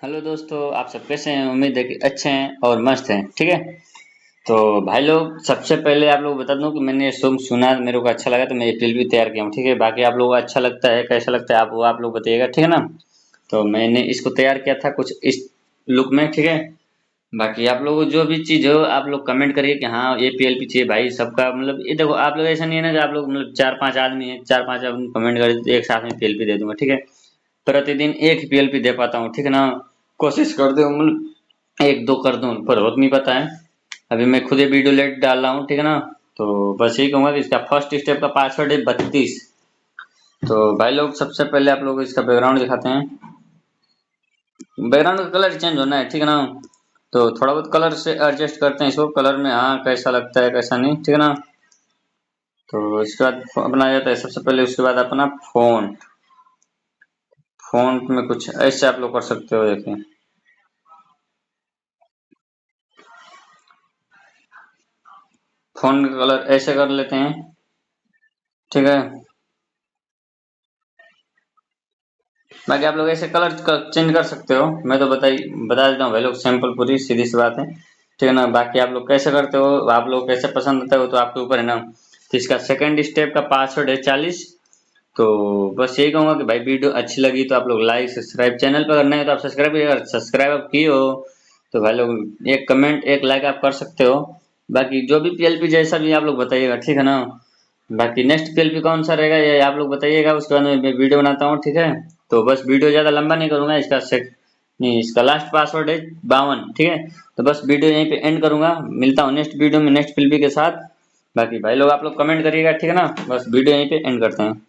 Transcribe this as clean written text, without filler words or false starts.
Hello दोस्तों, आप सब कैसे हैं? उम्मीद है कि अच्छे हैं और मस्त हैं। ठीक है। तो भाई लोग, सबसे पहले आप लोग बता दूं कि मैंने ये सॉन्ग सुना, मेरे को अच्छा लगा तो मैं ये प्ले भी तैयार किया हूँ। ठीक है। बाकी आप लोगों को अच्छा लगता है कैसा लगता है आप लोग बताइएगा। ठीक है ना। तो मैंने इसको तैयार किया था कुछ इस लुक में। ठीक है। बाकी आप लोगों को जो भी चीज हो आप लोग कमेंट करिए कि हाँ ये पीएलपी चाहिए भाई सबका। मतलब ये देखो, आप लोग ऐसा नहीं है ना कि आप लोग मतलब चार पांच आदमी है, चार पांच आदमी कमेंट करिए तो एक साथ में पीएलपी दे दूंगा। ठीक है। प्रतिदिन एक ही पीएलपी दे पाता हूँ। ठीक है ना। कोशिश कर दो मतलब एक दो कर दूं, पर हो नहीं पता है। अभी मैं खुद ही वीडियो लेट डाल रहा हूँ। ठीक है ना। तो बस यही कहूंगा कि इसका फर्स्ट स्टेप का पासवर्ड है 32। तो भाई लोग, सबसे पहले आप लोग को इसका बैकग्राउंड दिखाते हैं। बैकग्राउंड का कलर चेंज होना है। ठीक है ना। तो थोड़ा बहुत कलर से एडजस्ट करते हैं इसको, कलर में हाँ कैसा लगता है कैसा नहीं। ठीक है ना। तो इसके बाद अपना आ जाता है सबसे पहले, उसके बाद अपना फोन। फोन में कुछ ऐसे आप लोग कर सकते हो। देखिए, फोन का कलर ऐसे कर लेते हैं। ठीक है। बाकी आप लोग ऐसे कलर चेंज कर सकते हो। मैं तो बता देता हूँ भाई लोग, सिंपल पूरी सीधी सी बात है। ठीक है ना। बाकी आप लोग कैसे करते हो, आप लोग कैसे पसंद आता है वो तो आपके ऊपर है ना। तो इसका सेकंड स्टेप का पासवर्ड है 40। तो बस यही कहूंगा कि भाई वीडियो अच्छी लगी तो आप लोग लाइक सब्सक्राइब, चैनल पर करना है तो आप सब्सक्राइब करिए। अगर सब्सक्राइब आप किए हो तो भाई लोग एक कमेंट एक लाइक आप कर सकते हो। बाकी जो भी पीएलपी जैसा भी आप लोग बताइएगा। ठीक है ना। बाकी नेक्स्ट पीएलपी कौन सा रहेगा ये आप लोग बताइएगा, उसके बाद मैं वीडियो बनाता हूँ। ठीक है। तो बस वीडियो ज्यादा लंबा नहीं करूंगा। इसका सेट नहीं, इसका लास्ट पासवर्ड है 52। ठीक है। तो बस वीडियो यहीं पे एंड करूंगा। मिलता हूँ नेक्स्ट वीडियो में नेक्स्ट पीएलपी के साथ। बाकी भाई लोग आप लोग कमेंट करिएगा। ठीक है ना। बस वीडियो यहीं पे एंड करते हैं।